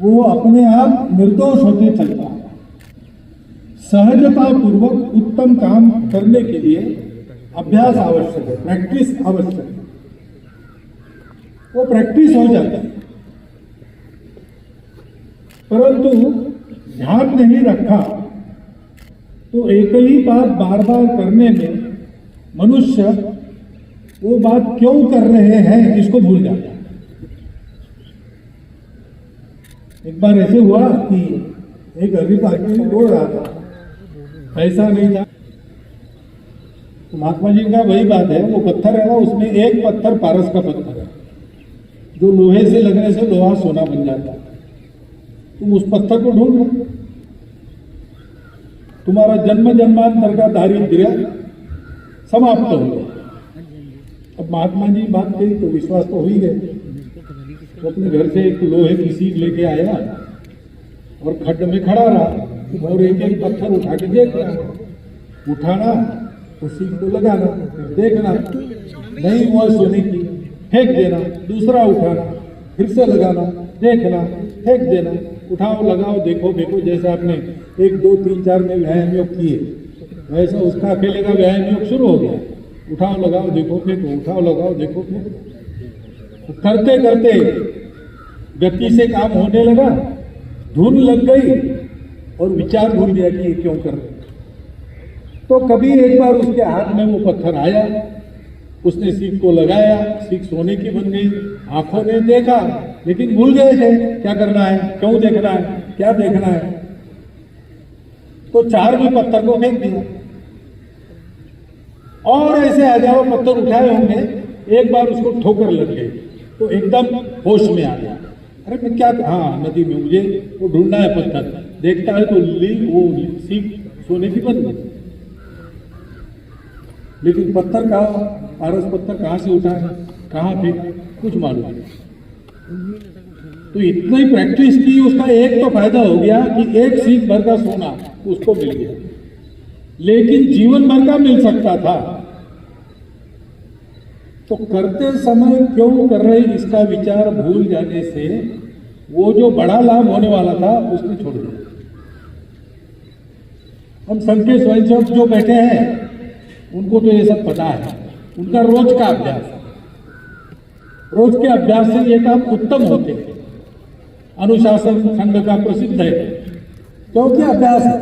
वो अपने आप निर्दोष होते चलता है। सहजता पूर्वक उत्तम काम करने के लिए अभ्यास आवश्यक है, प्रैक्टिस आवश्यक है। वो प्रैक्टिस हो जाती है, परंतु ध्यान नहीं रखा तो एक ही बात बार बार करने में मनुष्य वो बात क्यों कर रहे हैं इसको भूल जाता है। एक बार ऐसे हुआ कि एक गरीब आदमी रो रहा था, पैसा नहीं था। तो महात्मा जी का वही बात है, वो पत्थर है ना, उसमें एक पत्थर पारस का पत्थर है जो लोहे से लगने से लोहा सोना बन जाता है। तुम उस पत्थर को ढूंढ लो, तुम्हारा जन्म जन्मांतर का दारिद्र्य समाप्त हो गया। अब महात्मा जी बात कही तो विश्वास तो हो ही गए। तो अपने घर से एक लोहे की सीख लेके आया और खड्ड में खड़ा रहा और एक एक पत्थर उठा के देख रहा, उठाना तो सीख को लगाना, देखना नहीं हुआ सोने की, फेंक देना, दूसरा उठाना, फिर से लगाना, देखना, फेंक देना, उठाओ लगाओ देखो देखो। जैसे आपने 1 2 3 4 में व्यायाम योग किए वैसा उसका अकेले का व्यायाम योग शुरू हो गया। उठाओ लगाओ देखो फेंको, उठाओ लगाओ देखो फेंको। करते करते गति से काम होने लगा, धुन लग गई और विचार भूल गया कि ये क्यों कर रहे। तो कभी एक बार उसके हाथ में वो पत्थर आया, उसने सीख को लगाया, सीख सोने की बन गई। आंखों ने देखा लेकिन भूल गए थे क्या करना है, क्यों देखना है, क्या देखना है। तो 4 भी पत्थर को फेंक दिया और ऐसे हजारों पत्थर उठाए होंगे। एक बार उसको ठोकर लग गई तो एकदम होश में आ गया, अरे मैं क्या, हाँ नदी में मुझे वो ढूंढना है पत्थर। देखता है तो वो सीख सोने की बन गई। लेकिन पत्थर का पारस पत्थर कहाँ से उठा है, कहाँ थे, कुछ मालूम नहीं। तो इतना ही प्रैक्टिस की, उसका एक तो फायदा हो गया कि एक सीख भर का सोना उसको मिल गया, लेकिन जीवन भर का मिल सकता था। तो करते समय क्यों कर रहे इसका विचार भूल जाने से वो जो बड़ा लाभ होने वाला था उसने छोड़ दिया। हम संघ के स्वयंसेवक जो बैठे हैं उनको तो ये सब पता है, उनका रोज का अभ्यास, रोज के अभ्यास से ये काम उत्तम होते हैं। अनुशासन संघ का प्रसिद्ध है क्योंकि अभ्यास है,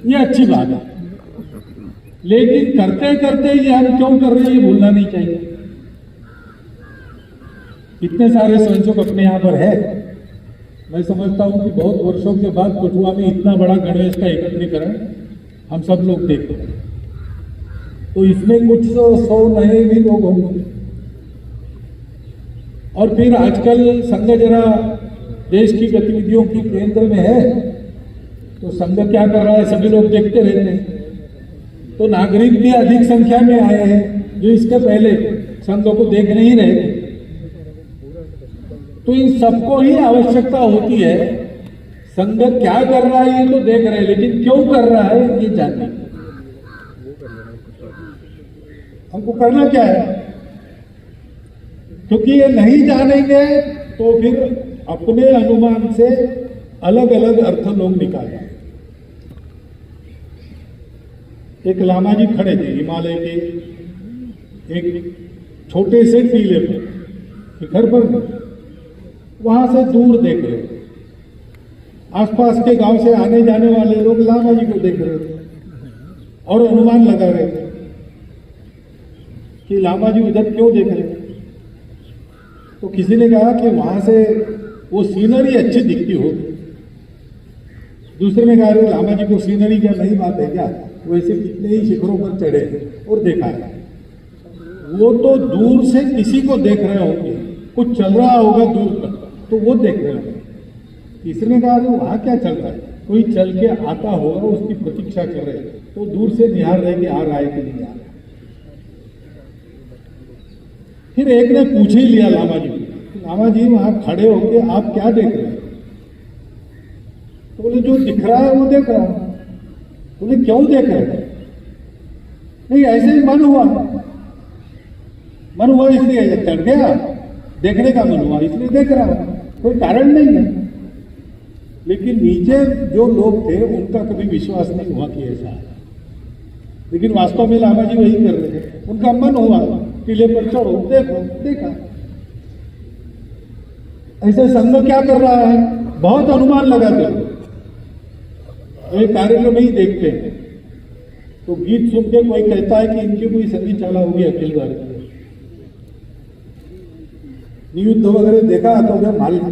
ये अच्छी बात है। लेकिन करते करते ये हम क्यों कर रहे हैं ये भूलना नहीं चाहिए। इतने सारे स्वयंसेवक अपने यहाँ पर है, मैं समझता हूं कि बहुत वर्षों के बाद कठुआ में इतना बड़ा गणेश का एकत्रीकरण हम सब लोग देख रहे हैं। तो इसमें कुछ 100 नए भी लोग होंगे। और फिर आजकल संघ जरा देश की गतिविधियों की केंद्र में है, तो संघ क्या कर रहा है सभी लोग देखते रहते हैं। तो नागरिक भी अधिक संख्या में आए हैं जो इसके पहले संघ को देख नहीं रहे थे। तो इन सबको ही आवश्यकता होती है, संघ क्या कर रहा है ये तो देख रहे हैं, लेकिन क्यों कर रहा है ये जानने। हमको करना क्या है, क्योंकि ये नहीं जानेंगे तो फिर अपने अनुमान से अलग अलग अर्थ लोग निकालेंगे। एक लामा जी खड़े थे हिमालय के एक छोटे से टीले पर, शिखर पर, वहां से दूर देख रहे थे। आसपास के गांव से आने जाने वाले लोग लामा जी को देख रहे थे और अनुमान लगा रहे थे कि लामा जी उधर क्यों देख रहे थे। तो किसी ने कहा कि वहां से वो सीनरी अच्छी दिखती होगी। दूसरे ने कहा लामा जी को सीनरी क्या नई बात है क्या, वैसे कितने ही शिखरों पर चढ़े और देखा है। वो तो दूर से किसी को देख रहे होंगे, कुछ चल रहा होगा दूर तक तो वो देख रहे होंगे। तीसरे ने कहा वहां क्या चल रहा है, कोई चल के आता होगा उसकी प्रतीक्षा कर रहे हैं, तो दूर से निहार रहे कि आ रहा है कि नहीं आ रहा। फिर एक ने पूछ ही लिया लामा जी, लामा जी वहां खड़े होके आप क्या देख रहे हैं। तो बोले जो दिख रहा है वो देख रहा हूं। बोले क्यों देख रहे हैं। नहीं ऐसे ही मन हुआ इसलिए चढ़ गया, देखने का मन हुआ इसलिए देख रहा हूं। कोई कारण नहीं है। लेकिन नीचे जो लोग थे उनका कभी विश्वास नहीं हुआ कि ऐसा है, लेकिन वास्तव में लामा जी वही कर रहे थे। उनका मन हुआ टीले पर चढ़ो, देखो, देखा। ऐसे संघ क्या कर रहा है, बहुत अनुमान लगाते हैं, एक कार्यक्रम ही देखते हैं। तो गीत सुन के कोई कहता है कि इनकी कोई संधि चाला होगी अखिल भारतीय, युद्ध वगैरह देखा तो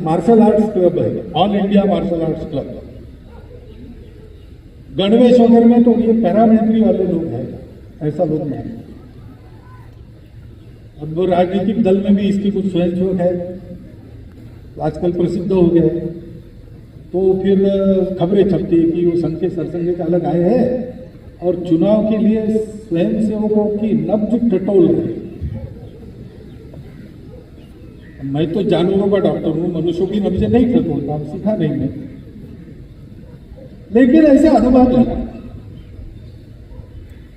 मार्शल आर्ट्स क्लब है, all India martial arts club. गणवेश वगैरह में तो ये पैरामिलिट्री वाले लोग हैं, ऐसा लोग मानते। अब वो राजनीतिक दल में भी इसकी कुछ स्वयंसेवक है, आजकल प्रसिद्ध हो गया है। तो फिर खबरें छपती है कि वो संघ के सरसंघ चालक आए हैं और चुनाव के लिए स्वयंसेवकों की नब्ज टटोल रहे। मैं तो जानवरों का डॉक्टर हूं, मनुष्यों की नब्ज नहीं टटोलता, सीखा नहीं मैं, लेकिन ऐसे अनुमान लगा।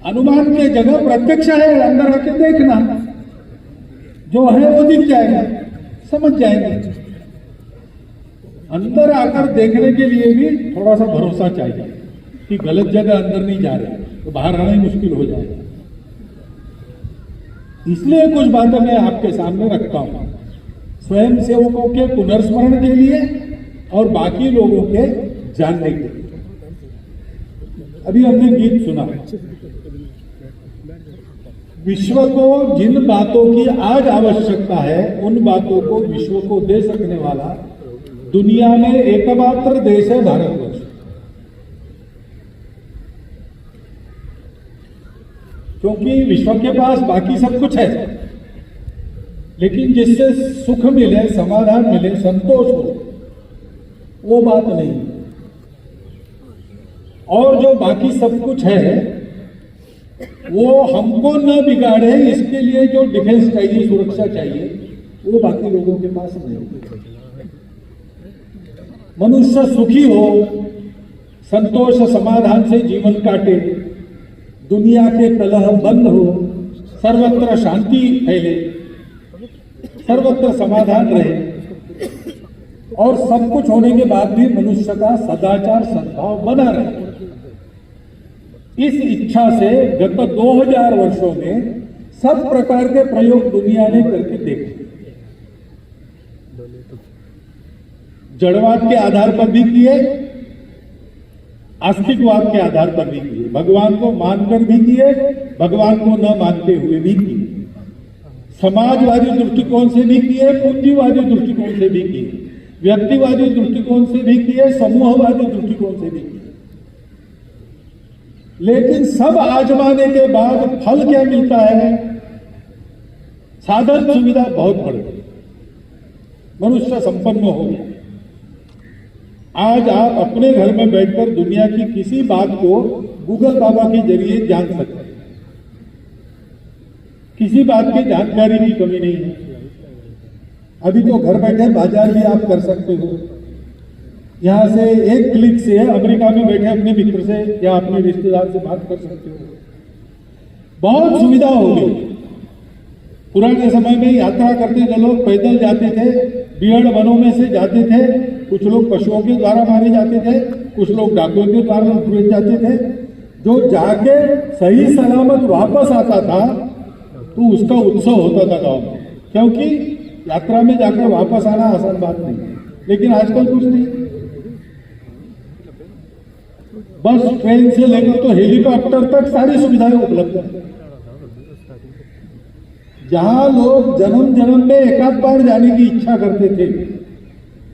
अनुमान की जगह प्रत्यक्ष है, अंदर आके देखना, जो है वो दिख जाएगा, समझ जाएंगे। अंदर आकर देखने के लिए भी थोड़ा सा भरोसा चाहिए कि गलत जगह अंदर नहीं जा रहे, तो बाहर आना ही मुश्किल हो जाएगा। इसलिए कुछ बातें मैं आपके सामने रखता हूं, स्वयं सेवकों के पुनर्स्मरण के लिए और बाकी लोगों के जानने के लिए। अभी हमने गीत सुना, विश्व को जिन बातों की आज आवश्यकता है उन बातों को विश्व को दे सकने वाला दुनिया में एकमात्र देश है भारतवर्ष। क्योंकि विश्व के पास बाकी सब कुछ है, लेकिन जिससे सुख मिले, समाधान मिले, संतोष हो, वो बात नहीं। और जो बाकी सब कुछ है वो हमको न बिगाड़े, इसके लिए जो डिफेंस चाहिए, सुरक्षा चाहिए, वो बाकी लोगों के पास नहीं। मनुष्य सुखी हो, संतोष समाधान से जीवन काटे, दुनिया के कलह बंद हो, सर्वत्र शांति फैले, सर्वत्र समाधान रहे, और सब कुछ होने के बाद भी मनुष्य का सदाचार सद्भाव बना रहे। इस इच्छा से गत 2000 वर्षों में सब प्रकार के प्रयोग दुनिया ने करके देखे। जड़वाद के आधार पर भी किए, आस्तिकवाद के आधार पर भी किए, भगवान को मानकर भी किए, भगवान को न मानते हुए भी किए, समाजवादी दृष्टिकोण से भी किए, पूंजीवादी दृष्टिकोण से भी किए, व्यक्तिवादी दृष्टिकोण से भी किए, समूहवादी दृष्टिकोण से भी किए। लेकिन सब आजमाने के बाद फल क्या मिलता है? साधन सुविधा बहुत बढ़ गई, मनुष्य संपन्न हो गया। आज आप अपने घर में बैठकर दुनिया की किसी बात को गूगल बाबा के जरिए जान सकते हैं, किसी बात की जानकारी की कमी नहीं है। अभी तो घर बैठे बाजार भी आप कर सकते हो, यहां से एक क्लिक से अमेरिका में बैठे अपने मित्र से या अपने रिश्तेदार से बात कर सकते हो। बहुत सुविधा हो गई। पुराने समय में यात्रा करते थे लोग, पैदल जाते थे, बिहड़ वनों में से जाते थे, कुछ लोग पशुओं के द्वारा मारे जाते थे, कुछ लोग डाकुओं के द्वारा मारे जाते थे। जो जाके सही सलामत वापस आता था तो उसका उत्सव होता था गांव में, क्योंकि यात्रा में जाकर वापस आना आसान बात नहीं। लेकिन आजकल कुछ नहीं, बस ट्रेन से लेकर तो हेलीकॉप्टर तक सारी सुविधाएं उपलब्ध है। जहां लोग जन्म जन्म में एक आध बार जाने की इच्छा करते थे,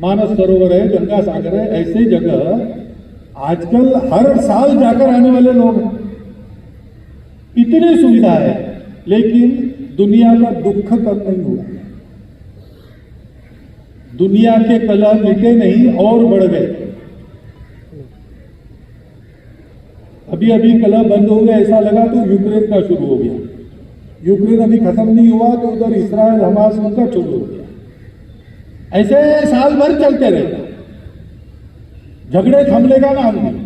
मानस सरोवर है, गंगा सागर है, ऐसे जगह आजकल हर साल जाकर आने वाले लोग हैं। इतनी सुविधा है, लेकिन दुनिया का दुख कम नहीं हुआ, दुनिया के कलह मिटे नहीं और बढ़ गए। अभी अभी कलह बंद हो गया ऐसा लगा तो यूक्रेन का शुरू हो गया। यूक्रेन अभी खत्म नहीं हुआ तो उधर इस्राइल हमास उनका शुरू हो गया। ऐसे साल भर चलते रहे, झगड़े थमने का नाम नहीं।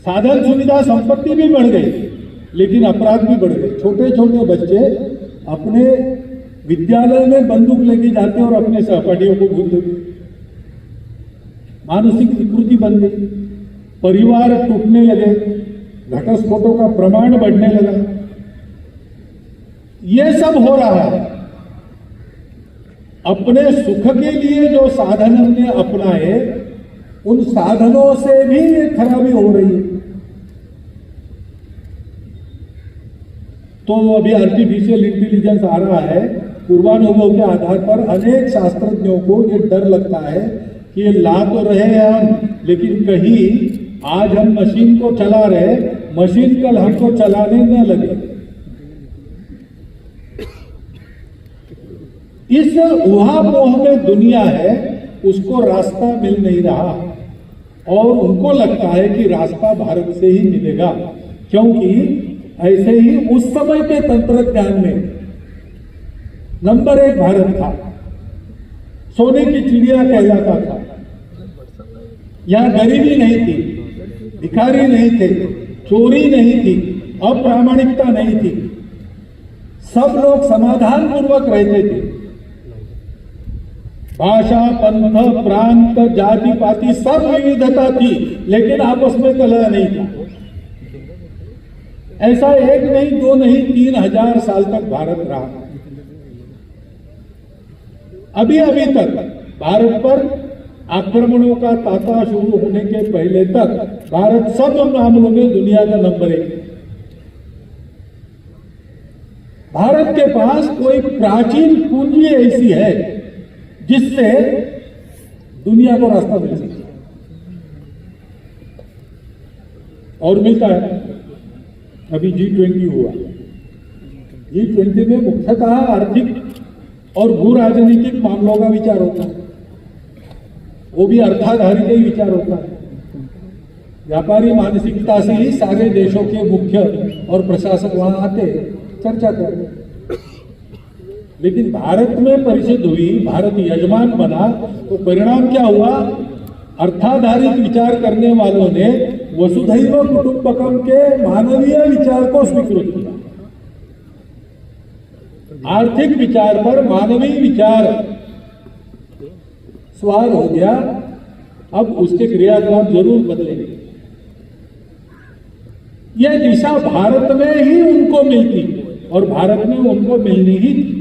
साधन सुविधा संपत्ति भी बढ़ गई, लेकिन अपराध भी बढ़ गए। छोटे छोटे बच्चे अपने विद्यालय में बंदूक लेके जाते हैं और अपने सहपाठियों को भूल देते। मानसिक विकृति बन गई, परिवार टूटने लगे, घटस्फोटों का प्रमाण बढ़ने लगा। ये सब हो रहा है। अपने सुख के लिए जो साधन हमने अपनाए, उन साधनों से भी ये खराबी हो रही है। तो अभी आर्टिफिशियल इंटेलिजेंस आ रहा है, पूर्वानुभव के आधार पर अनेक शास्त्रज्ञों को ये डर लगता है कि ये ला तो रहे हैं हम, लेकिन कहीं आज हम मशीन को चला रहे, मशीन कल हमको चलाने न लगे। इस उहापोह में दुनिया है, उसको रास्ता मिल नहीं रहा और उनको लगता है कि रास्ता भारत से ही मिलेगा, क्योंकि ऐसे ही उस समय के तंत्र ज्ञान में नंबर 1 भारत था, सोने की चिड़िया कहलाता था। यहां गरीबी नहीं थी, भिखारी नहीं थे, चोरी नहीं थी, अप्रामाणिकता नहीं थी, सब लोग समाधान पूर्वक रहते थे। भाषा, पंथ, प्रांत, जाति पाति सब विविधता थी, लेकिन आपस में कलह नहीं था। ऐसा 1 नहीं 2 नहीं 3000 साल तक भारत रहा। अभी अभी तक भारत पर आक्रमणों का तांता शुरू होने के पहले तक भारत सब मामलों में दुनिया का नंबर 1। भारत के पास कोई प्राचीन पूंजी ऐसी है जिससे दुनिया को रास्ता मिल सकता है और मिलता है। अभी G20 हुआ, G20 में मुख्यतः आर्थिक और भू राजनीतिक मामलों का विचार होता है, वो भी अर्थाधारित ही विचार होता है। व्यापारी मानसिकता से ही सारे देशों के मुख्य और प्रशासक वहां आते चर्चा करते। लेकिन भारत में परिषद हुई, भारत यजमान बना, तो परिणाम क्या हुआ? अर्थाधारित विचार करने वालों ने वसुधैव कुटुंबकम के मानवीय विचार को स्वीकृत किया। आर्थिक विचार पर मानवीय विचार सवार हो गया। अब उसके क्रियाकलाप जरूर बदलेंगे। यह दिशा भारत में ही उनको मिलती और भारत में उनको मिलनी ही थी,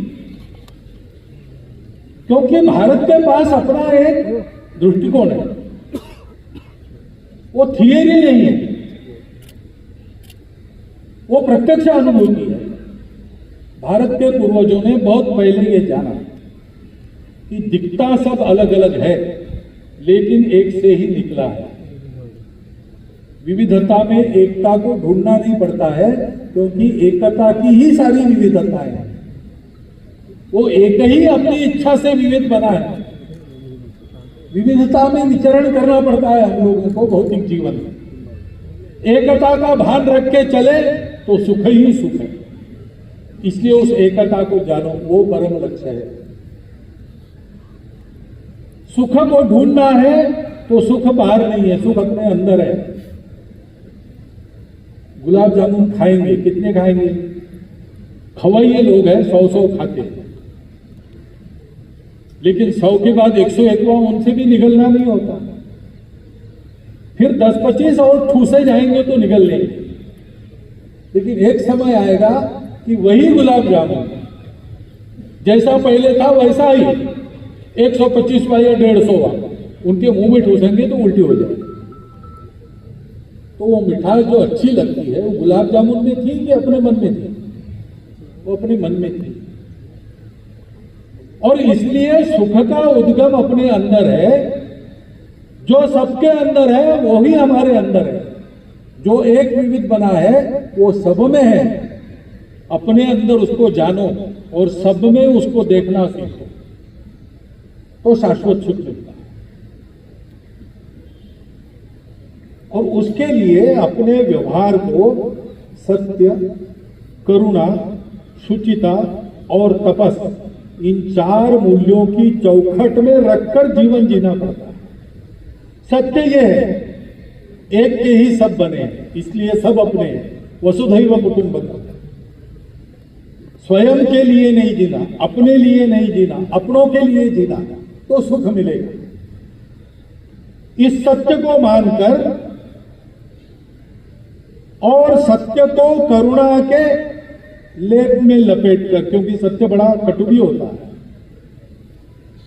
क्योंकि भारत के पास अपना एक दृष्टिकोण है, वो थियरी नहीं है, वो प्रत्यक्ष अनुभूति है। भारत के पूर्वजों ने बहुत पहले ये जाना कि दिखता सब अलग अलग है, लेकिन एक से ही निकला है। विविधता में एकता को ढूंढना नहीं पड़ता है, क्योंकि एकता की ही सारी विविधताएं हैं। वो एक ही अपनी इच्छा से विविध बना है। विविधता में विचरण करना पड़ता है हम लोगों को भौतिक जीवन में। एकता का भान रख के चले तो सुख ही सुख है। इसलिए उस एकता को जानो, वो परम लक्ष्य है। सुख को ढूंढना है तो सुख बाहर नहीं है, सुख अपने अंदर है। गुलाब जामुन खाएंगे, कितने खाएंगे? खवैये लोग हैं, 100 खाते हैं, लेकिन 100 के बाद 101वां उनसे भी निगलना नहीं होता। फिर 10-25 और ठूसे जाएंगे तो निगल लेंगे। लेकिन एक समय आएगा कि वही गुलाब जामुन जैसा पहले था वैसा ही 125वां या 150वां उनके मुंह में ठूसेंगे तो उल्टी हो जाएगी। तो वो मिठाई जो अच्छी लगती है वो गुलाब जामुन में थी कि अपने मन में थी? वो अपने मन में थी। और इसलिए सुख का उद्गम अपने अंदर है। जो सबके अंदर है वो ही हमारे अंदर है। जो एक विविध बना है वो सब में है। अपने अंदर उसको जानो और सब में उसको देखना सीखो, तो शाश्वत सुख मिलता है। और उसके लिए अपने व्यवहार को सत्य, करुणा, शुचिता और तपस, इन 4 मूल्यों की चौखट में रखकर जीवन जीना पड़ता है। सत्य यह है, एक के ही सब बने, इसलिए सब अपने हैं। वसुधैव कुटुंबकम। स्वयं के लिए नहीं जीना, अपने लिए नहीं जीना, अपनों के लिए जीना, तो सुख मिलेगा। इस सत्य को मानकर और सत्य को करुणा के लेप में लपेटकर, क्योंकि सत्य बड़ा कटु भी होता है,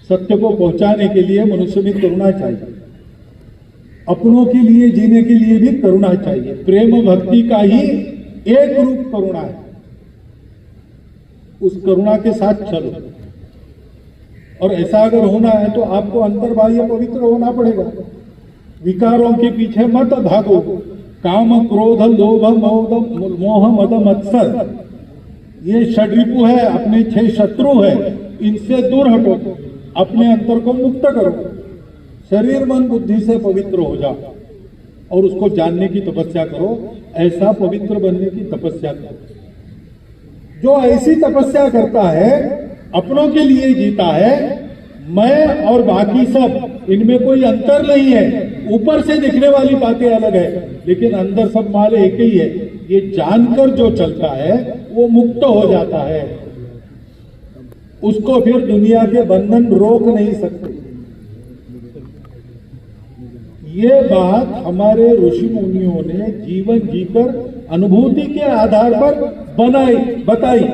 सत्य को पहुंचाने के लिए मनुष्य में करुणा चाहिए, अपनों के लिए जीने के लिए भी करुणा चाहिए। प्रेम भक्ति का ही एक रूप करुणा है। उस करुणा के साथ चलो, और ऐसा अगर होना है तो आपको अंतर्बाह्य पवित्र होना पड़ेगा। विकारों के पीछे मत भागो। काम क्रोध लोभ मोह मद मत्सर, ये षड्रिपु है, अपने 6 शत्रु है, इनसे दूर हटो, अपने अंतर को मुक्त करो, शरीर मन बुद्धि से पवित्र हो जाओ और उसको जानने की तपस्या करो। ऐसा पवित्र बनने की तपस्या करो। जो ऐसी तपस्या करता है, अपनों के लिए जीता है, मैं और बाकी सब, इनमें कोई अंतर नहीं है। ऊपर से दिखने वाली बातें अलग है, लेकिन अंदर सब माल एक ही है। ये जानकर जो चलता है वो मुक्त हो जाता है। उसको फिर दुनिया के बंधन रोक नहीं सकते। ये बात हमारे ऋषि मुनियों ने जीवन जीकर अनुभूति के आधार पर बताई,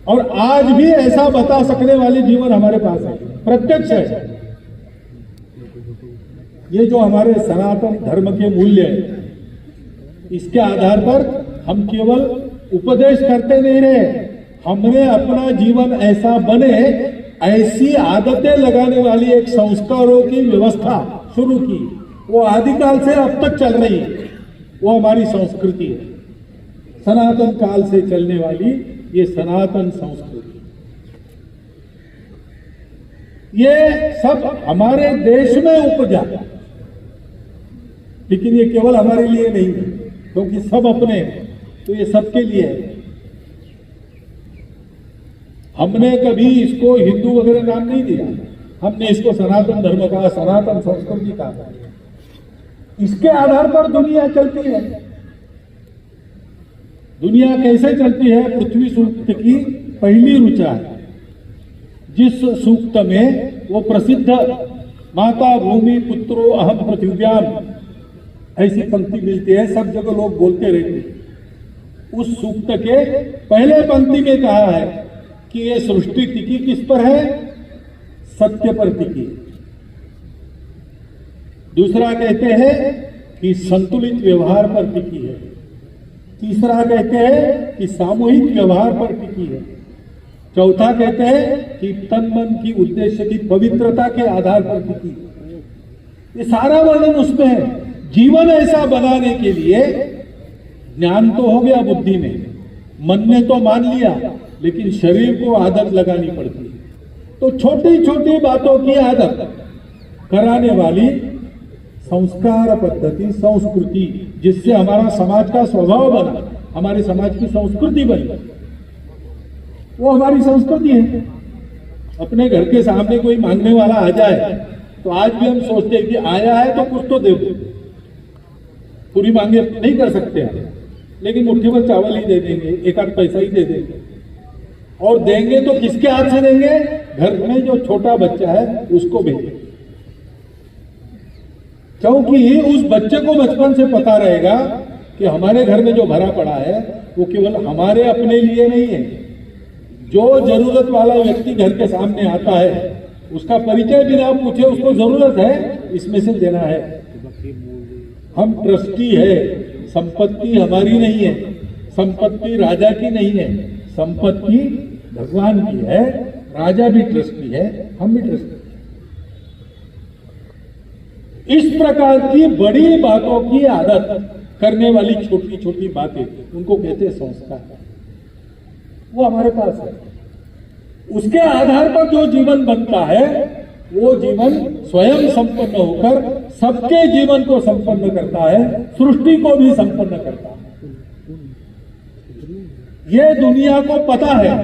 और आज भी ऐसा बता सकने वाले जीवन हमारे पास है, प्रत्यक्ष है। ये जो हमारे सनातन धर्म के मूल्य है, इसके आधार पर हम केवल उपदेश करते नहीं रहे, हमने अपना जीवन ऐसा बने, ऐसी आदतें लगाने वाली एक संस्कारों की व्यवस्था शुरू की। वो आदिकाल से अब तक चल रही है, वो हमारी संस्कृति है, सनातन काल से चलने वाली ये सनातन संस्कृति। ये सब हमारे देश में उपजा, लेकिन ये केवल हमारे लिए नहीं है, क्योंकि सब अपने हैं, तो ये सबके लिए है। हमने कभी इसको हिंदू वगैरह नाम नहीं दिया, हमने इसको सनातन धर्म कहा, सनातन संस्कृति कहा। इसके आधार पर दुनिया चलती है। दुनिया कैसे चलती है? पृथ्वी सूक्त की पहली ऋचा है, जिस सूक्त में वो प्रसिद्ध माता भूमि पुत्रो अहम पृथ्व्याम ऐसी पंक्ति मिलती है, सब जगह लोग बोलते रहते हैं। उस सूक्त के पहले पंक्ति में कहा है कि ये सृष्टि टिकी किस पर है? सत्य पर टिकी। दूसरा कहते हैं कि संतुलित व्यवहार पर टिकी है। तीसरा कहते हैं कि सामूहिक व्यवहार पर टिकी है। चौथा कहते हैं कि तन मन की उद्देश्य की पवित्रता के आधार पर टिकी है। ये सारा वर्णन उसमें है। जीवन ऐसा बनाने के लिए ज्ञान तो हो गया बुद्धि में, मन ने तो मान लिया, लेकिन शरीर को आदत लगानी पड़ती है। तो छोटी छोटी बातों की आदत कराने वाली संस्कार पद्धति, संस्कृति, जिससे हमारा समाज का स्वभाव बना, हमारे समाज की संस्कृति बनी, वो हमारी संस्कृति है। अपने घर के सामने कोई मांगने वाला आ जाए तो आज भी हम सोचते हैं कि आया है तो कुछ तो दे दो। पूरी मांगे नहीं कर सकते हैं, लेकिन मुट्ठी भर चावल ही दे देंगे, एक आध पैसा ही दे देंगे। और देंगे तो किसके हाथ से देंगे? घर में जो छोटा बच्चा है उसको भेजेंगे, क्योंकि उस बच्चे को बचपन से पता रहेगा कि हमारे घर में जो भरा पड़ा है वो केवल हमारे अपने लिए नहीं है। जो जरूरत वाला व्यक्ति घर के सामने आता है, उसका परिचय बिना पूछे उसको जरूरत है, इसमें से देना है। हम ट्रस्टी है, संपत्ति हमारी नहीं है, संपत्ति राजा की नहीं है, संपत्ति भगवान की है। राजा भी ट्रस्टी है, हम भी ट्रस्टी। इस प्रकार की बड़ी बातों की आदत करने वाली छोटी छोटी बातें, उनको कहते हैं संस्कार। वो हमारे पास है। उसके आधार पर जो जीवन बनता है, वो जीवन स्वयं संपन्न होकर सबके जीवन को संपन्न करता है, सृष्टि को भी संपन्न करता है। ये दुनिया को पता है,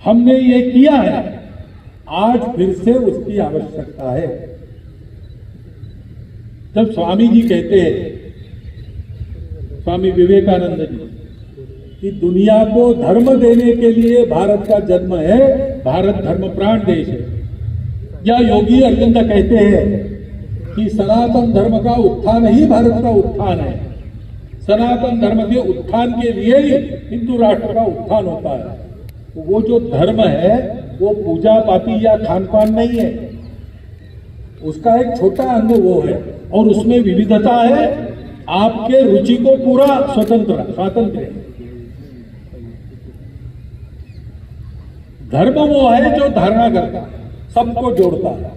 हमने ये किया है, आज फिर से उसकी आवश्यकता है। जब स्वामी जी कहते हैं, स्वामी विवेकानंद जी, कि दुनिया को धर्म देने के लिए भारत का जन्म है, भारत धर्म प्राण देश है। या योगी अरविंद कहते हैं कि सनातन धर्म का उत्थान ही भारत का उत्थान है। सनातन धर्म के उत्थान के लिए ही हिंदू राष्ट्र का उत्थान होता है। तो वो जो धर्म है वो पूजा पाती या खान पान नहीं है, उसका एक छोटा अंग वो है, और उसमें विविधता है। आपके रुचि को पूरा स्वातंत्र है। धर्म वो है जो धारणा करता है, सबको जोड़ता है,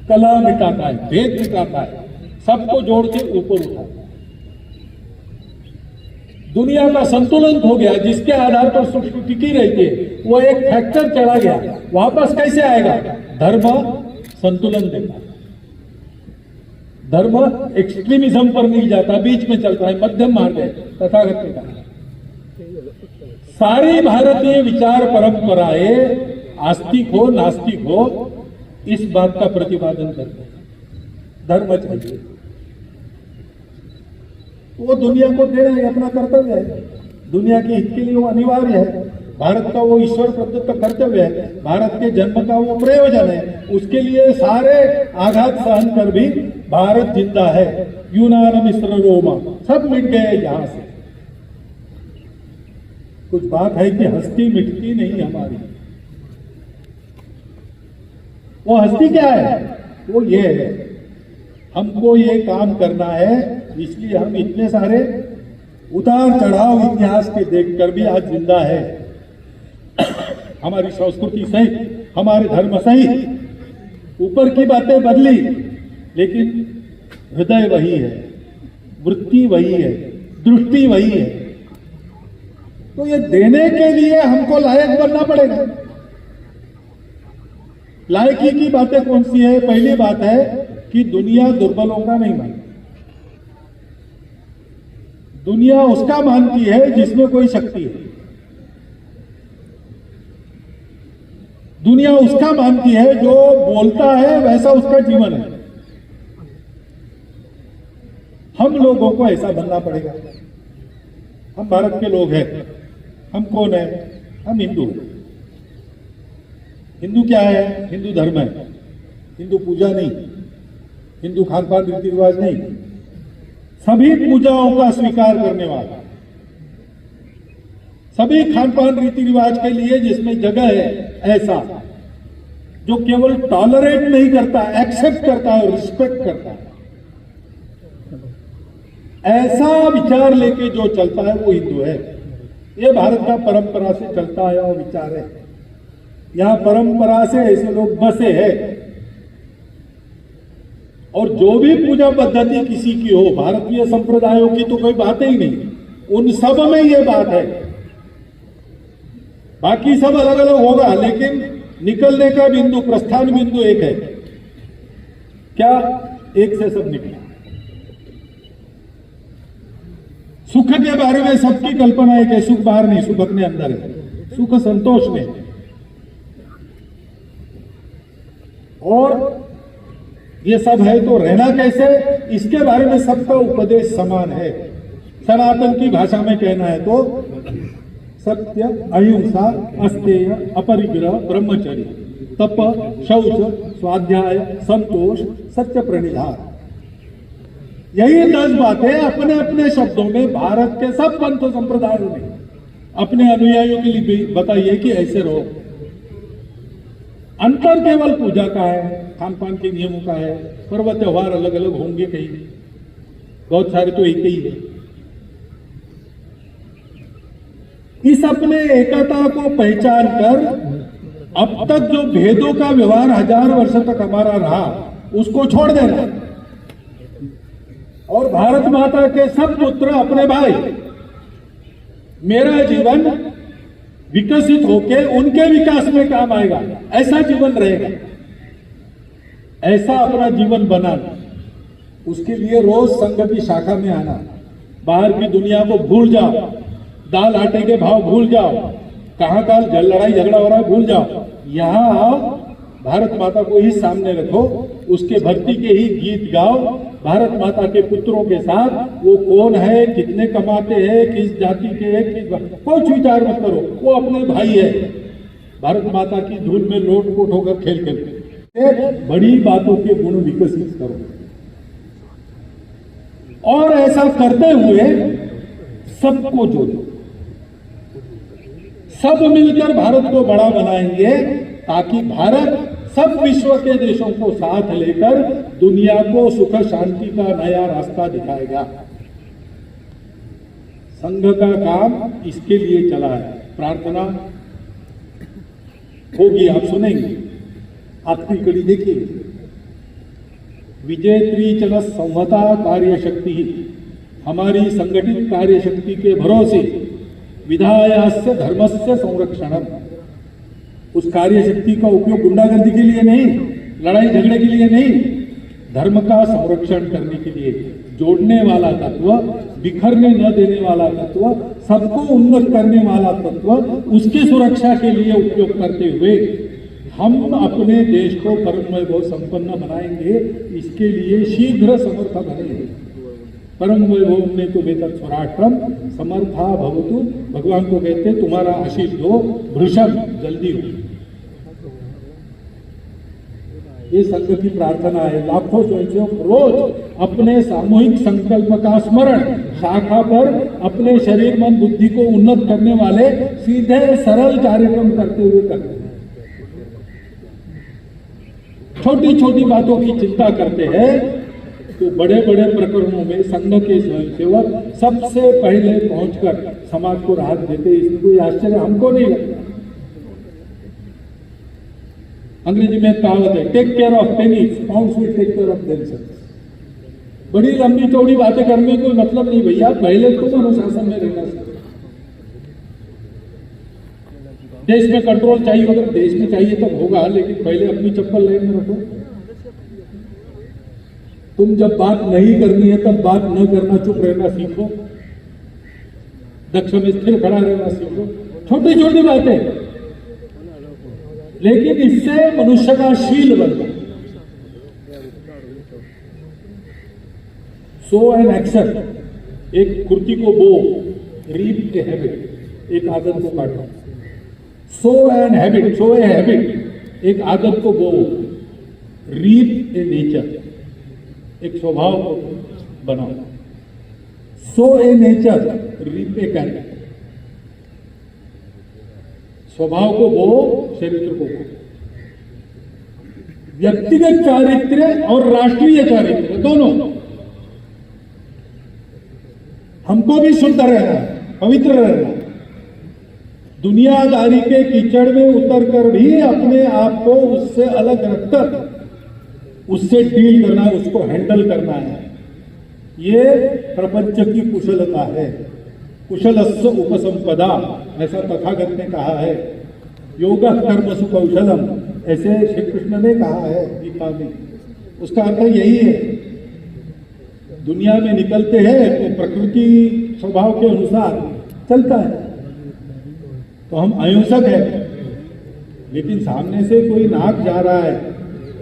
कला मिटाता है, भेद मिटाता है, सबको जोड़ के ऊपर उठाता है। दुनिया का संतुलन हो गया, जिसके आधार पर सृष्टि टिकी रहती है, वो एक फैक्टर चला गया, वापस कैसे आएगा? धर्म संतुलन देता है। धर्म एक्सट्रीमिज्म पर नहीं जाता, बीच में चलता है, मध्यम मार्ग है तथागत ने कहा। सारी भारतीय विचार परंपराएं आस्तिक हो नास्तिक हो इस बात का प्रतिपादन करते हैं, धर्म चाहिए। वो दुनिया को देना ही अपना कर्तव्य है, दुनिया के हित के लिए वो अनिवार्य है। भारत का वो ईश्वर प्रदत्त कर्तव्य है, भारत के जन्म का वो प्रयोजन है। उसके लिए सारे आघात सहन कर भी भारत जिंदा है। यूनान मिस्र रोमा सब मिट गए यहां से। कुछ बात है कि हस्ती मिटती नहीं हमारी। वो हस्ती क्या है? वो ये है, हमको ये काम करना है, इसलिए हम इतने सारे उतार चढ़ाव इतिहास के देखकर भी आज जिंदा है। हमारी संस्कृति सही, हमारे धर्म सही, ऊपर की बातें बदली, लेकिन हृदय वही है, वृत्ति वही है, दृष्टि वही है। तो ये देने के लिए हमको लायक बनना पड़ेगा। लायकी की बातें कौन सी है? पहली बात है कि दुनिया दुर्बलों का नहीं मानती। दुनिया उसका मानती है जिसमें कोई शक्ति है। दुनिया उसका मानती है जो बोलता है वैसा उसका जीवन है। हम लोगों को ऐसा बनना पड़ेगा। हम भारत के लोग हैं। हम कौन है? हम हिंदू हैं। हिंदू क्या है? हिंदू धर्म है। हिंदू पूजा नहीं, हिंदू खान पान रीति रिवाज नहीं, सभी पूजाओं का स्वीकार करने वाला, सभी खान पान रीति रिवाज के लिए जिसमें जगह है, ऐसा जो केवल टॉलरेट नहीं करता, एक्सेप्ट करता है और रिस्पेक्ट करता है, ऐसा विचार लेके जो चलता है वो हिंदू है। ये भारत का परंपरा से चलता है और विचार है। यहां परंपरा से ऐसे लोग बसे हैं। और जो भी पूजा पद्धति किसी की हो, भारतीय संप्रदायों की तो कोई बात ही नहीं, उन सब में ये बात है। बाकी सब अलग अलग होगा, लेकिन निकलने का बिंदु, प्रस्थान बिंदु एक है। क्या? एक से सब निकला। सुख के बारे में सबकी कल्पना है कि सुख बाहर नहीं, सुख अपने अंदर है, सुख संतोष में। और ये सब है तो रहना कैसे, इसके बारे में सबका उपदेश समान है। सनातन की भाषा में कहना है तो सत्य, अहिंसा, अस्तेय, अपरिग्रह, ब्रह्मचर्य, तप, शौच, स्वाध्याय, संतोष, सत्य प्रणिधान, यही 10 बातें अपने अपने शब्दों में भारत के सब पंथ संप्रदायों ने अपने अनुयायियों के लिए बताइए कि ऐसे रहो। अंतर केवल पूजा का है, खान पान के नियमों का है। पर्व त्योहार अलग अलग होंगे, कहीं बहुत सारे तो एक ही है। इस अपने एकता को पहचान कर अब तक जो भेदों का व्यवहार 1000 वर्ष तक हमारा रहा, उसको छोड़ देना और भारत माता के सब पुत्र अपने भाई, मेरा जीवन विकसित होके उनके विकास में काम आएगा, ऐसा जीवन रहेगा, ऐसा अपना जीवन बनाना। उसके लिए रोज संघ की शाखा में आना, बाहर की दुनिया को भूल जाओ, दाल आटे के भाव भूल जाओ, कहां कहां लड़ाई झगड़ा हो रहा है भूल जाओ, यहां आओ, भारत माता को ही सामने रखो, उसके भक्ति के ही गीत गाओ, भारत माता के पुत्रों के साथ वो कौन है, कितने कमाते हैं, किस जाति के हैं, कुछ विचार मत करो, वो अपने भाई है। भारत माता की धूल में लोट-पोट होकर खेल खेलते, बड़ी बातों के गुण विकसित करो और ऐसा करते हुए सबको जोड़ो। सब मिलकर भारत को बड़ा बनाएंगे ताकि भारत सब विश्व के देशों को साथ लेकर दुनिया को सुख शांति का नया रास्ता दिखाएगा। संघ का काम इसके लिए चला है। प्रार्थना होगी, आप सुनेंगे। आखिरी कड़ी देखिए, विजयत्री चल संहता कार्य शक्ति, हमारी संगठित कार्य शक्ति के भरोसे विधायास्य धर्मस्य संरक्षणम। उस कार्य शक्ति का उपयोग गुंडागर्दी के लिए नहीं, लड़ाई झगड़े के लिए नहीं, धर्म का संरक्षण करने के लिए। जोड़ने वाला तत्व, बिखरने न देने वाला तत्व, सबको उन्नत करने वाला तत्व, उसकी सुरक्षा के लिए उपयोग करते हुए हम अपने देश को परम वैभव संपन्न बनाएंगे। इसके लिए शीघ्र समर्थ बनेंगे। परम वैभव में तो बेहतर स्वराष्ट्रम समर्था भवतु। भगवान को कहते तुम्हारा आशीष दो, भृषभ जल्दी हो। ये संघ की प्रार्थना है। लाखों स्वयंसेवक रोज अपने सामूहिक संकल्प का स्मरण शाखा पर अपने शरीर मन बुद्धि को उन्नत करने वाले सीधे सरल कार्यक्रम करते हुए करते हैं। छोटी छोटी बातों की चिंता करते हैं तो बड़े बड़े प्रकरणों में संघ के स्वयंसेवक सबसे पहले पहुंचकर समाज को राहत देते। इसमें कोई आश्चर्य हमको नहीं लगता। अंग्रेजी में कहावत है, take care of pennies, pounds will take care of themselves. बड़ी लंबी चौड़ी बातें करने कोई मतलब नहीं भैया, पहले तो अनुशासन में रहना चाहिए। देश में कंट्रोल चाहिए, अगर देश में चाहिए तब होगा, लेकिन पहले अपनी चप्पल लाइन में रखो। तुम जब बात नहीं करनी है तब बात न करना, चुप रहना सीखो, दक्ष में स्थिर खड़ा रहना सीखो। छोटी छोटी बातें, लेकिन इससे मनुष्य का शील बनता है। सो एन एक्शन, एक कुर्ती को बो, रीप ए हैबिट, एक आदत को काटो। Sow an habit, sow a habit, एक आदत को बो, रीप ए नेचर, एक स्वभाव को बनाओ। Sow a nature, reap a character, स्वभाव को बो, चरित्र को बो। व्यक्तिगत चारित्र्य और राष्ट्रीय चारित्र्य दोनों। हमको भी शुद्ध रहना, पवित्र रहना, दुनियादारी के कीचड़ में उतरकर भी अपने आप को उससे अलग रखकर उससे डील करना है, उसको हैंडल करना है। ये प्रपंच की कुशलता है। कुशलस्य उपसंपदा, ऐसा तथागत ने कहा है। योग कर्मसु कौशलम, ऐसे श्री कृष्ण ने कहा है गीता में। उसका अर्थ यही है। दुनिया में निकलते हैं तो प्रकृति स्वभाव के अनुसार चलता है, तो हम अहिंसक है, लेकिन सामने से कोई नाग जा रहा है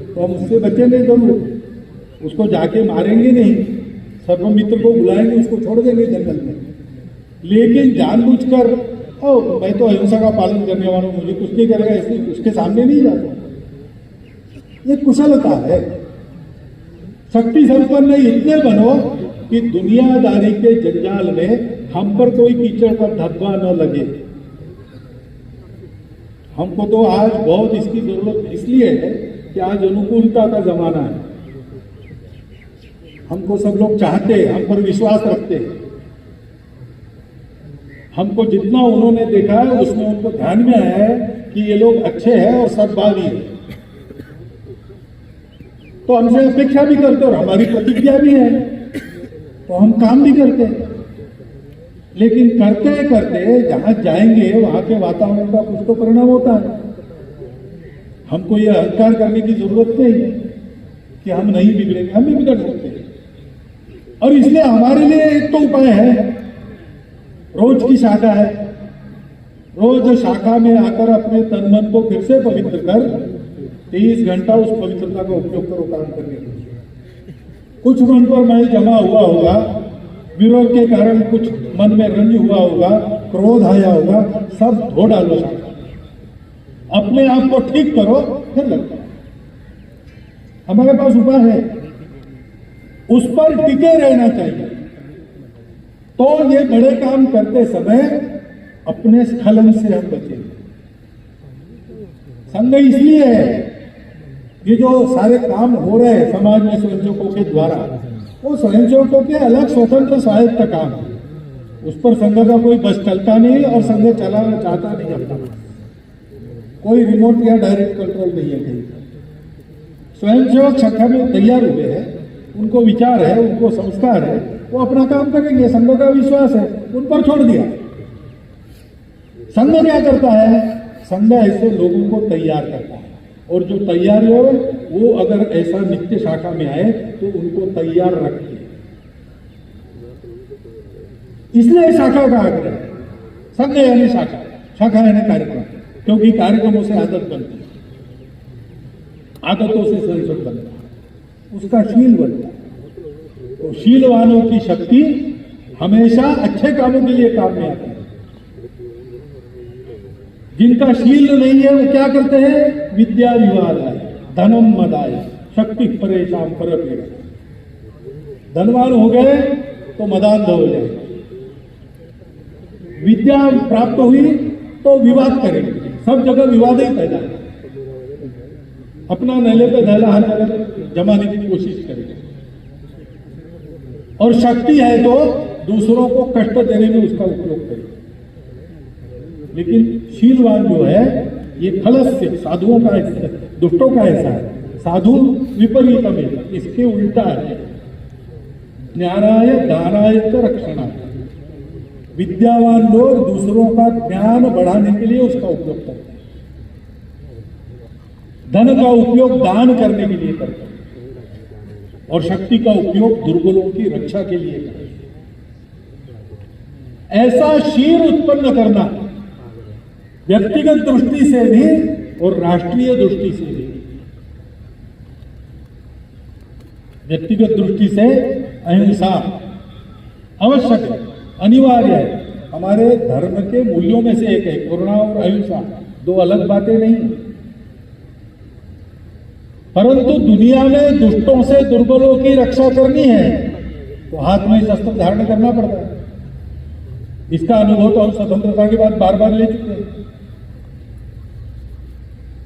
तो हम उससे बचेंगे जरूर, उसको जाके मारेंगे नहीं, सर्वमित्र को बुलाएंगे, उसको छोड़ देंगे जंगल में। लेकिन जानबूझकर मैं तो अहिंसा का पालन करने वाला हूं, मुझे कुछ नहीं करेगा, इसलिए उसके सामने नहीं जाता। ये कुशलता है। शक्ति संपन्न इतने बनो कि दुनियादारी के जंजाल में हम पर कोई कीचड़ का धब्बा न लगे। हमको तो आज बहुत इसकी जरूरत इसलिए है कि आज अनुकूलता का जमाना है। हमको सब लोग चाहते हैं, हम पर विश्वास रखते हैं। हमको जितना उन्होंने देखा है उसमें उनको ध्यान में आया है कि ये लोग अच्छे हैं और सद्भावी है, तो हमसे अपेक्षा भी करते और हमारी प्रतिज्ञा भी है, तो हम काम भी करते हैं। लेकिन करते करते जहां जाएंगे वहां के वातावरण का कुछ तो परिणाम होता है। हमको ये अहंकार करने की जरूरत नहीं कि हम नहीं बिगड़ेंगे, हम भी बिगड़ सकते हैं। और इसलिए हमारे लिए एक तो उपाय है, रोज की शाखा है। रोज शाखा में आकर अपने तन मन को फिर से पवित्र कर 30 घंटा उस पवित्रता का उपयोग करो काम करने के लिए। कुछ मन पर मैल जमा हुआ होगा, विरोध के कारण कुछ मन में रंज हुआ होगा, क्रोध आया होगा, सब धो डालो शाखा, अपने आप को ठीक करो, फिर लगता है। हमारे पास उपाय है, उस पर टिके रहना चाहिए। तो ये बड़े काम करते समय अपने स्खलन से हम बचेंगे। संघ इसलिए है, ये जो सारे काम हो रहे हैं समाज में स्वयंसेवकों के द्वारा, वो स्वयंसेवकों के अलग स्वतंत्र स्वायत्त काम है, उस पर संघ का कोई बस चलता नहीं और संघ चलाना चाहता नहीं अपना, कोई रिमोट या डायरेक्ट कंट्रोल नहीं है कहीं। स्वयंसेवक शाखा में तैयार हुए हैं, उनको विचार है, उनको संस्कार है, वो अपना काम करेंगे, संघ का विश्वास है, उन पर छोड़ दिया। संघ क्या करता है? संघ ऐसे लोगों को तैयार करता है, और जो तैयार हो वो अगर ऐसा नित्य शाखा में आए तो उनको तैयार रखते हैं। इसलिए शाखा का आग्रह है, संघ यानी शाखा, शाखा यानी कार्यक्रम, क्योंकि कार्यक्रमों से आदत बनती है, आदतों से संसद बनता है, उसका शील बनता है। तो शीलवानों की शक्ति हमेशा अच्छे कामों के लिए काम में आती है। जिनका शील नहीं है वो क्या करते हैं? विद्या विवादाय धनम मदाय शक्ति परेशान पर पीड़ा। धनवान हो गए तो मदान्ध हो जाए, विद्या प्राप्त हुई तो विवाद करेंगे, सब जगह विवाद ही पैदा है, अपना नहले पे नहला जमाने की कोशिश करेंगे, और शक्ति है तो दूसरों को कष्ट देने में उसका उपयोग करेंगे। लेकिन शीलवान जो है ये खलस से साधुओं का, दुष्टों का ऐसा है, साधु विपरीतम है, इसके उल्टा है। ज्ञानाय दानाय च रक्षणाय, विद्यावान लोग दूसरों का ज्ञान बढ़ाने के लिए उसका उपयोग करते हैं, धन का उपयोग दान करने के लिए करते हैं, और शक्ति का उपयोग दुर्बलों की रक्षा के लिए करते हैं। ऐसा शील उत्पन्न करना व्यक्तिगत दृष्टि से भी और राष्ट्रीय दृष्टि से भी। व्यक्तिगत दृष्टि से अहिंसा आवश्यक है, अनिवार्य है, हमारे धर्म के मूल्यों में से एक है करुणा और अहिंसा, दो अलग बातें नहीं। परंतु दुनिया में दुष्टों से दुर्बलों की रक्षा करनी है तो हाथ में शस्त्र धारण करना पड़ता है। इसका अनुभव तो हम स्वतंत्रता के बाद बार बार ले चुके हैं,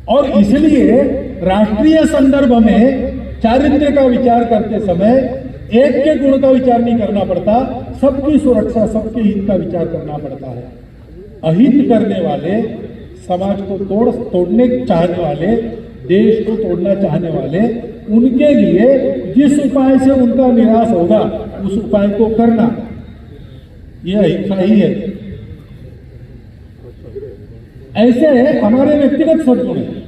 और इसलिए राष्ट्रीय संदर्भ में चारित्र्य का विचार करते समय एक के गुण का विचार नहीं करना पड़ता, सबकी सुरक्षा, सबके हित का विचार करना पड़ता है। अहित करने वाले, समाज को तोड़ने चाहने वाले, देश को तोड़ना चाहने वाले, उनके लिए जिस उपाय से उनका निराश होगा उस उपाय को करना, यह अहिंसा ही है। ऐसे हमारे व्यक्तिगत सद्गुण हैं,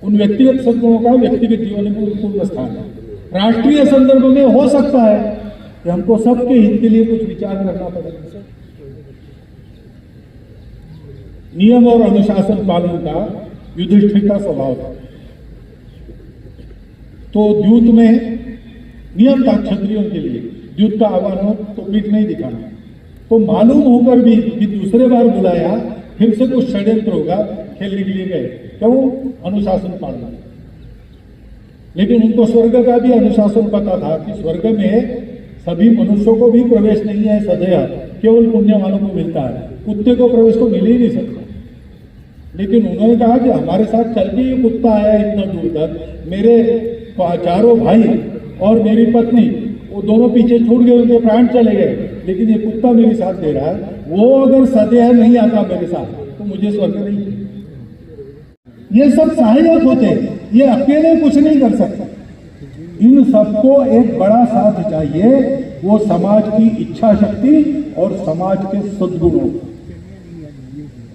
उन व्यक्तिगत सद्गुणों का व्यक्तिगत जीवन में पूर्ण स्थान है। राष्ट्रीय संदर्भ में हो सकता है कि हमको सबके हित के लिए कुछ विचार करना पड़ेगा। नियम और अनुशासन पालन का युधिष्ठिर का स्वभाव था, तो द्यूत में नियम था क्षत्रियों के लिए, द्यूत का आह्वान हो तो पीठ नहीं दिखाना, तो मालूम होकर भी दूसरे बार बुलाया, फिर से कुछ षड्यंत्र होगा, खेलने के लिए गए, क्यों? अनुशासन पालना। लेकिन उनको स्वर्ग का भी अनुशासन पता था कि स्वर्ग में सभी मनुष्यों को भी प्रवेश नहीं है सदैव, केवल पुण्यवानों को मिलता है, कुत्ते को प्रवेश तो मिल ही नहीं सकता। लेकिन उन्होंने कहा कि हमारे साथ चल के ये कुत्ता आया इतना दूर तक, मेरे चारों भाई और मेरी पत्नी वो दोनों पीछे छूट गए, उनके प्राण चले गए, लेकिन ये कुत्ता मेरे साथ दे रहा है, वो अगर सदैव नहीं आता मेरे साथ तो मुझे स्वर्ग नहीं। ये सब सहायक होते हैं, ये अकेले कुछ नहीं कर सकते। इन सबको एक बड़ा साथ चाहिए, वो समाज की इच्छा शक्ति और समाज के सद्गुणों,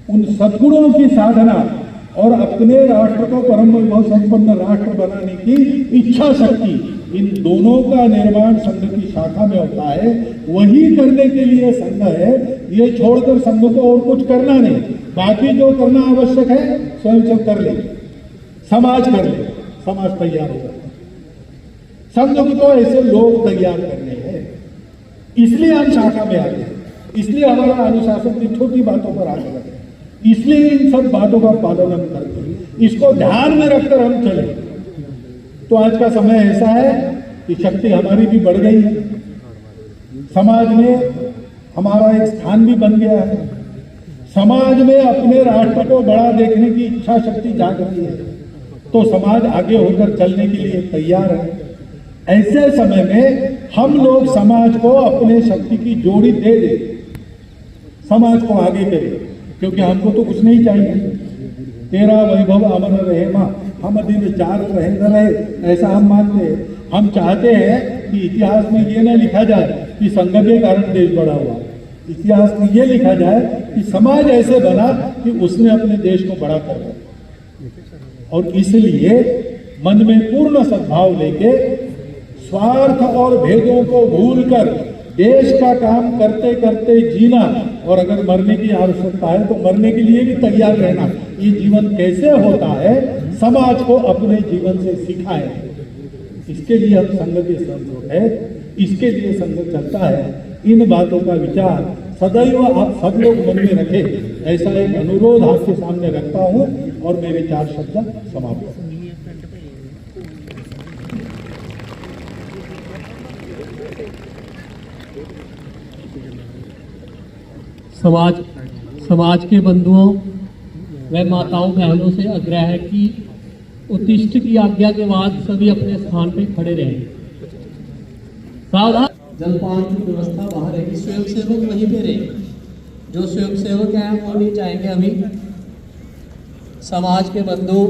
उन सद्गुणों की साधना और अपने राष्ट्र को परम वैभव संपन्न राष्ट्र बनाने की इच्छा शक्ति, इन दोनों का निर्माण संघ की शाखा में होता है। वही करने के लिए संघ है, ये छोड़कर संघ को और कुछ करना नहीं। बाकी जो करना आवश्यक है स्वयं कर ले, समाज कर ले, समाज तैयार हो जाए। संघ को तो ऐसे लोग तैयार करने हैं, इसलिए हम शाखा में आते हैं, इसलिए हमारा अनुशासन की छोटी बातों पर आगे बढ़े, इसलिए इन सब बातों का पालन हम करते हैं, इसको ध्यान में रखकर हम चले। तो आज का समय ऐसा है कि शक्ति हमारी भी बढ़ गई है, समाज में हमारा एक स्थान भी बन गया है, समाज में अपने राष्ट्र को बड़ा देखने की इच्छा शक्ति जाग रही है, तो समाज आगे होकर चलने के लिए तैयार है। ऐसे समय में हम लोग समाज को अपने शक्ति की जोड़ी दे दे, समाज को आगे करें, क्योंकि हमको तो कुछ नहीं चाहिए। तेरा वैभव अमर रहे माँ, हम दिन चार रहे न रहे, ऐसा हम मानते हैं। हम चाहते हैं कि इतिहास में ये न लिखा जाए कि संघ के कारण देश बड़ा हुआ, इतिहास में ये लिखा जाए कि समाज ऐसे बना कि उसने अपने देश को बड़ा कर दिया। और इसलिए मन में पूर्ण सद्भाव लेके स्वार्थ और भेदों को भूलकर देश का काम करते करते जीना, और अगर मरने की आवश्यकता है तो मरने के लिए भी तैयार रहना। ये जीवन कैसे होता है, समाज को अपने जीवन से सिखाएं। इसके लिए हम संघ के साथ है, इसके लिए संघ चलता है। इन बातों का विचार सदैव आप सब लोग मन में रखें, ऐसा एक अनुरोध आपके सामने रखता हूं और मेरे 4 शब्द समाप्त। समाज के बंधुओं व माताओं बहनों से आग्रह है कि उत्तिष्ठ की आज्ञा के बाद सभी अपने स्थान पर खड़े रहें। सावधान। जलपान की व्यवस्था बाहर है, स्वयं सेवक वहीं पे रहे, जो स्वयं सेवक हैं वो नहीं चाहेंगे। अभी समाज के बंधु